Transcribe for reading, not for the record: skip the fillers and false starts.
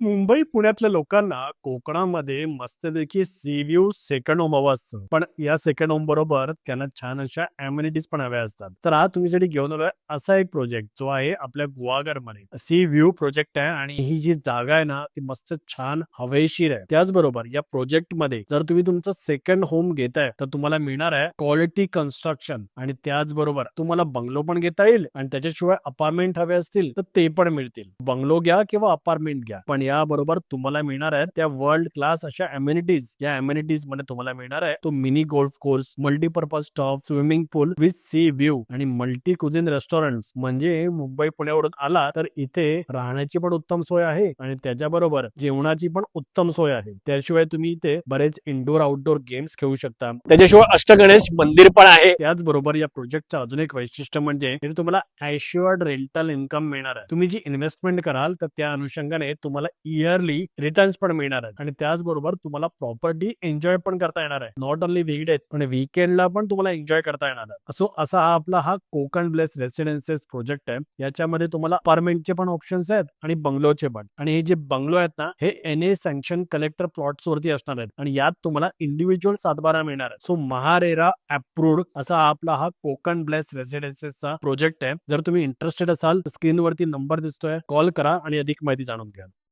मुंबई पुण्यातल्या लोकांना कोकणामध्ये मस्तपैकी सी व्ह्यू सेकंड होम हवा असतं, पण या सेकंड होम बरोबर त्यांना छान अशा अम्युनिटीज पण हव्या असतात. तर आज तुम्हीसाठी घेऊन आलोय असा एक प्रोजेक्ट जो आहे आपल्या गुहागरमध्ये सी व्ह्यू प्रोजेक्ट आहे. आणि ही जी जागा आहे ना ती मस्त छान हवेशीर आहे. त्याचबरोबर या प्रोजेक्ट मध्ये जर तुम्ही तुमचं सेकंड होम घेताय तर तुम्हाला मिळणार आहे क्वालिटी कन्स्ट्रक्शन, आणि त्याचबरोबर तुम्हाला बंगलो पण घेता येईल आणि त्याच्याशिवाय अपार्टमेंट हवे असतील तर ते पण मिळतील. बंगलो घ्या किंवा अपार्टमेंट घ्या, पण याबरोबर तुम्हाला मिळणार आहे त्या वर्ल्ड क्लास अशा अम्युनिटीज. या अम्युनिटीज मध्ये तुम्हाला मिळणार आहे तो mini golf course, multipurpose top, swimming pool with sea view आणि मल्टी कुझिन रेस्टॉरंट. म्हणजे मुंबई पुण्यावरून आला तर इथे राहण्याची पण उत्तम सोय आहे आणि त्याच्याबरोबर जेवणाची पण उत्तम सोय आहे. त्याशिवाय तुम्ही इथे बरेच इंडोर आउटडोर गेम्स खेळू शकता. त्याच्याशिवाय अष्टगणेश मंदिर पण आहे. त्याचबरोबर या प्रोजेक्टचं अजून एक वैशिष्ट्य म्हणजे इथे तुम्हाला ॲश्युअर्ड रेंटल इन्कम मिळणार आहे. तुम्ही जी इन्व्हेस्टमेंट कराल तर त्या अनुषंगाने तुम्हाला इयरली रिटर्न्स पण मिळणार आहेत आणि त्याचबरोबर तुम्हाला प्रॉपर्टी एन्जॉय पण करता येणार आहे. नॉट ओनली वीकडेज पण वीकेंडला पण तुम्हाला एन्जॉय करता येणार आहे. असो असा हा आपला कोकण ब्लेस रेसिडेन्सीज प्रोजेक्ट आहे. याच्यामध्ये तुम्हाला अपार्टमेंटचे पण ऑप्शन्स आहेत आणि बंगलोचे पण. आणि हे जे बंगलो आहेत ना हे NA सँक्शन कलेक्टर प्लॉट्स वरती असणार आहेत आणि यात तुम्हाला इंडिव्हिज्युअल सातबारा मिळणार आहे. सो महारेरा अप्रूव्ड असा आपला कोकण ब्लेस रेसिडेन्सीजचा प्रोजेक्ट आहे. जर तुम्ही इंटरेस्टेड असाल तर स्क्रीनवरती नंबर दिसतोय, कॉल करा आणि अधिक माहिती जाणून घ्या.